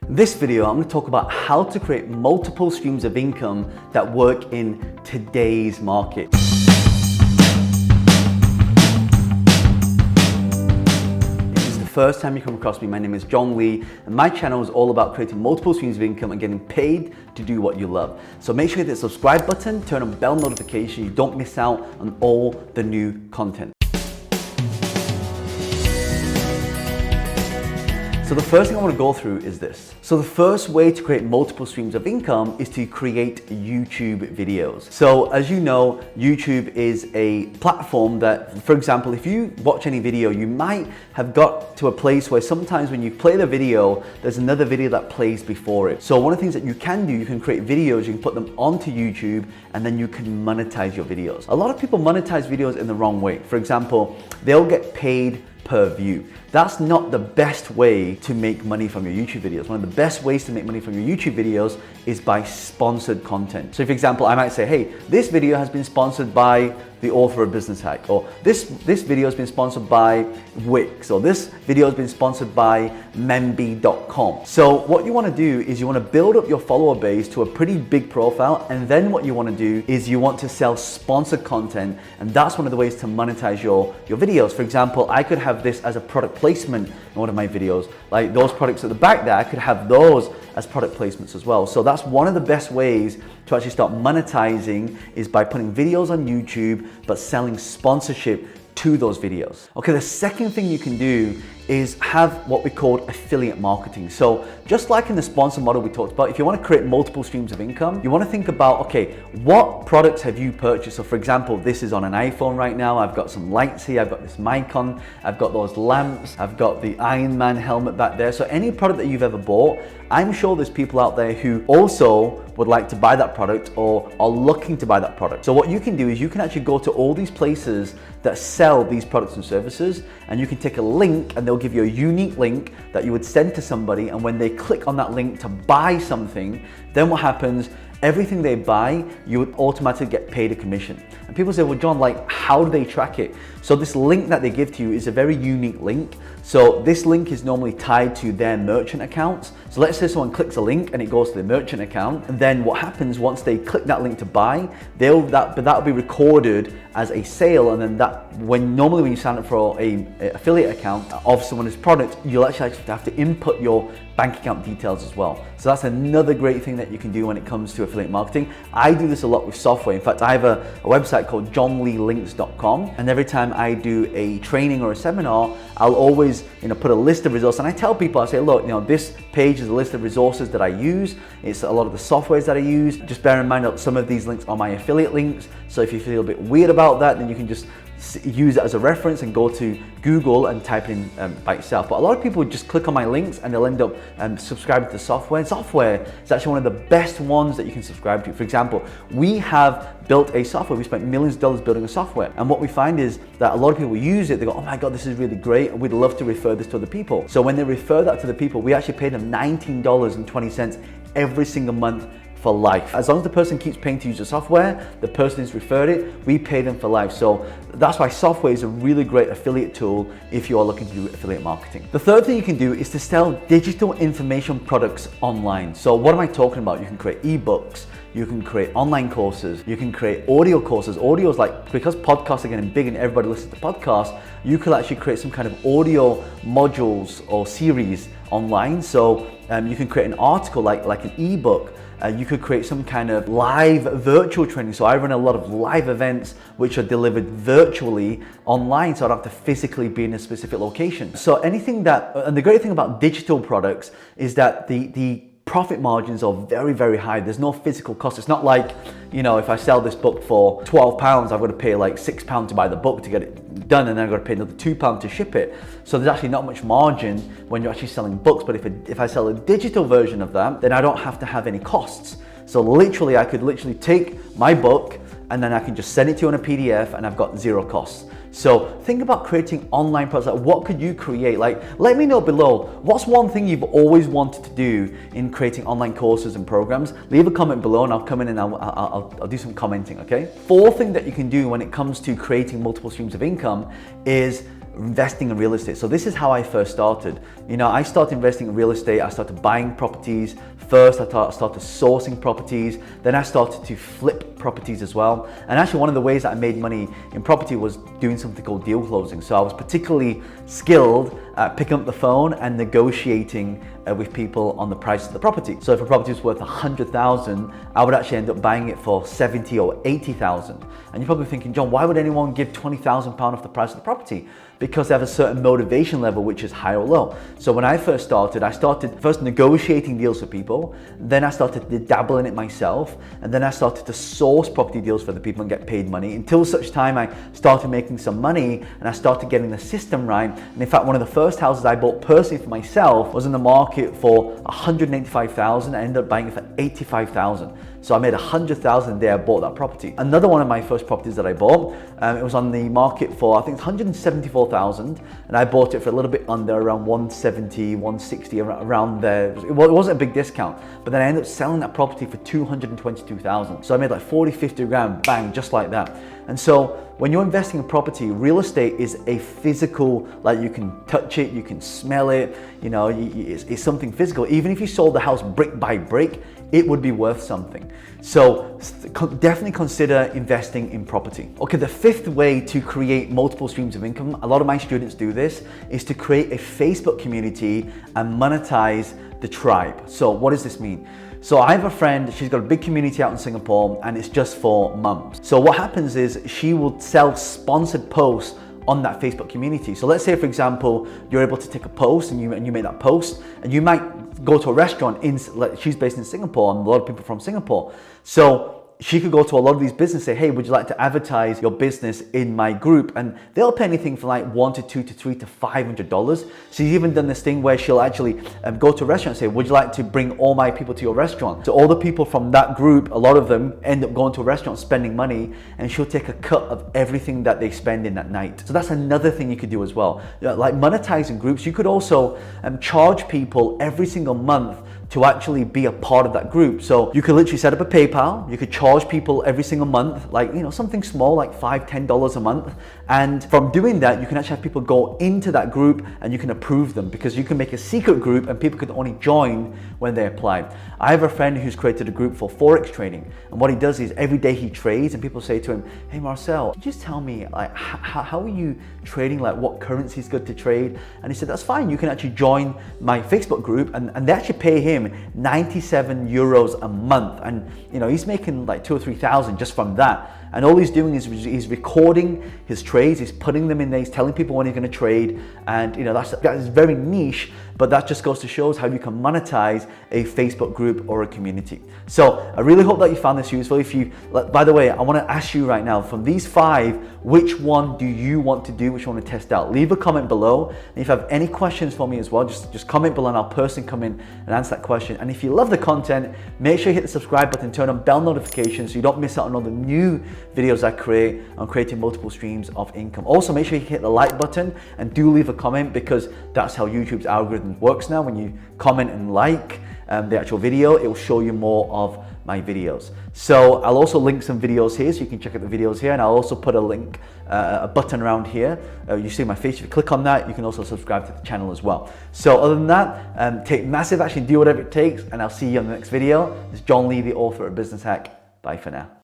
In this video, I'm going to talk about how to create multiple streams of income that work in today's market. If this is the first time you come across me, my name is John Lee, and my channel is all about creating multiple streams of income and getting paid to do what you love. So make sure you hit the subscribe button, turn on bell notifications, so you don't miss out on all the new content. So the first thing I want to go through is this. So the first way to create multiple streams of income is to create YouTube videos. So as you know, YouTube is a platform that, for example, if you watch any video, you might have got to a place where sometimes when you play the video, there's another video that plays before it. So one of the things that you can do, you can create videos, you can put them onto YouTube, and then you can monetize your videos. A lot of people monetize videos in the wrong way. For example, they'll get paid per view. That's not the best way to make money from your YouTube videos. One of the best ways to make money from your YouTube videos is by sponsored content. So for example, I might say, hey, this video has been sponsored by the author of Business Hack, or this video has been sponsored by Wix, or this video has been sponsored by Memby.com. So what you want to do is you want to build up your follower base to a pretty big profile, and then what you want to do is you want to sell sponsored content, and that's one of the ways to monetize your videos. For example, I could have this as a product placement in one of my videos, like those products at the back there, I could have those as product placements as well. So that's one of the best ways to actually start monetizing, is by putting videos on YouTube but selling sponsorship to those videos. Okay, the second thing you can do is have what we call affiliate marketing. So just like in the sponsor model we talked about, if you want to create multiple streams of income, you want to think about, okay, what products have you purchased? So for example, this is on an iPhone right now. I've got some lights here, I've got this mic on, I've got those lamps, I've got the Iron Man helmet back there. So any product that you've ever bought, I'm sure there's people out there who also would like to buy that product or are looking to buy that product. So what you can do is you can actually go to all these places that sell these products and services, and you can take a link and they'll give you a unique link that you would send to somebody, and when they click on that link to buy something, then what happens, everything they buy, you would automatically get paid a commission. And people say, well, John, like, how do they track it? So this link that they give to you is a very unique link. So this link is normally tied to their merchant accounts. So let's say someone clicks a link and it goes to their merchant account, and then what happens once they click that link to buy, that'll be recorded as a sale, and then normally when you sign up for a affiliate account of someone's product, you'll actually have to input your bank account details as well. So that's another great thing that you can do when it comes to affiliate marketing. I do this a lot with software. In fact, I have a website called johnleelinks.com, and every time I do a training or a seminar, I'll always put a list of resources, and I tell people, I say, look, this page is a list of resources that I use. It's a lot of the softwares that I use. Just bear in mind that some of these links are my affiliate links, so if you feel a bit weird about that, then you can just use it as a reference and go to Google and type in by yourself. But a lot of people just click on my links and they'll end up subscribing to the software. And software is actually one of the best ones that you can subscribe to. For example, we have built a software. We spent millions of dollars building a software. And what we find is that a lot of people use it. They go, oh my God, this is really great. And we'd love to refer this to other people. So when they refer that to the people, we actually pay them $19.20 every single month for life. As long as the person keeps paying to use the software, the person who's referred it, we pay them for life. So that's why software is a really great affiliate tool if you are looking to do affiliate marketing. The third thing you can do is to sell digital information products online. So what am I talking about? You can create ebooks, you can create online courses, you can create audio courses. Audio is like, because podcasts are getting big and everybody listens to podcasts, you could actually create some kind of audio modules or series online. So you can create an article like an ebook. You could create some kind of live virtual training. So I run a lot of live events which are delivered virtually online, so I don't have to physically be in a specific location. So anything and the great thing about digital products is that the profit margins are very, very high. There's no physical cost. It's not like, if I sell this book for £12, I've got to pay like £6 to buy the book to get it done, and then I've got to pay another £2 to ship it. So there's actually not much margin when you're actually selling books. But if I sell a digital version of that, then I don't have to have any costs. So I could take my book and then I can just send it to you on a PDF, and I've got zero costs. So think about creating online products. Like, what could you create? Like, let me know below, what's one thing you've always wanted to do in creating online courses and programs? Leave a comment below and I'll come in and I'll do some commenting, okay? Fourth thing that you can do when it comes to creating multiple streams of income is investing in real estate. So this is how I first started. I started investing in real estate. I started buying properties. First, I started sourcing properties. Then I started to flip properties as well. And actually one of the ways that I made money in property was doing something called deal closing. So I was particularly skilled at picking up the phone and negotiating with people on the price of the property. So if a property was worth 100,000, I would actually end up buying it for 70 or 80,000. And you're probably thinking, John, why would anyone give £20,000 off the price of the property? Because they have a certain motivation level, which is high or low. So when I first started, I started first negotiating deals for people, then I started to dabble in it myself, and then I started to source property deals for the people and get paid money until such time I started making some money and I started getting the system right. And in fact, one of the first houses I bought personally for myself was in the market for 185,000. I ended up buying it for 85,000. So I made 100,000 the day I bought that property. Another one of my first properties that I bought, it was on the market for, I think, 174,000, and I bought it for a little bit under, around 170, 160, around there. It wasn't a big discount, but then I ended up selling that property for 222,000. So I made like 40, 50 grand, bang, just like that. And so when you're investing in property, real estate is a physical, like you can touch it, you can smell it, it's something physical. Even if you sold the house brick by brick, it would be worth something. So definitely consider investing in property. Okay, the fifth way to create multiple streams of income, a lot of my students do this, is to create a Facebook community and monetize the tribe. So what does this mean? So I have a friend, she's got a big community out in Singapore and it's just for mums. So what happens is she will sell sponsored posts on that Facebook community. So let's say, for example, you're able to take a post and you make that post, and you might go to a restaurant she's based in Singapore and a lot of people from Singapore. So she could go to a lot of these businesses and say, hey, would you like to advertise your business in my group? And they'll pay anything from like $1 to $2 to $3 to $500. She's even done this thing where she'll actually go to a restaurant and say, would you like to bring all my people to your restaurant? So all the people from that group, a lot of them end up going to a restaurant, spending money, and she'll take a cut of everything that they spend in that night. So that's another thing you could do as well. Like monetizing groups, you could also charge people every single month to actually be a part of that group. So you could literally set up a PayPal, you could charge people every single month, like, something small, like $5, $10 a month. And from doing that, you can actually have people go into that group and you can approve them, because you can make a secret group and people can only join when they apply. I have a friend who's created a group for Forex trading. And what he does is every day he trades and people say to him, hey Marcel, just tell me, like, how are you trading? Like, what currency is good to trade? And he said, that's fine. You can actually join my Facebook group, and they actually pay him 97 euros a month, and he's making like 2,000 or 3,000 just from that. And all he's doing is he's recording his trades, he's putting them in there, he's telling people when he's going to trade, and that's very niche, but that just goes to show how you can monetize a Facebook group or a community. So I really hope that you found this useful. By the way, I want to ask you right now, from these 5, which one do you want to do, which one to test out? Leave a comment below, and if you have any questions for me as well, just comment below and I'll personally come in and answer that question. And if you love the content, make sure you hit the subscribe button, turn on bell notifications so you don't miss out on all the new videos I create on creating multiple streams of income. Also, make sure you hit the like button and do leave a comment, because that's how YouTube's algorithm works now. When you comment and like the actual video, it will show you more of my videos. So I'll also link some videos here so you can check out the videos here, and I'll also put a link, a button around here. You see my face, if you click on that, you can also subscribe to the channel as well. So other than that, take massive action, do whatever it takes, and I'll see you on the next video. This is John Lee, the author of Business Hack. Bye for now.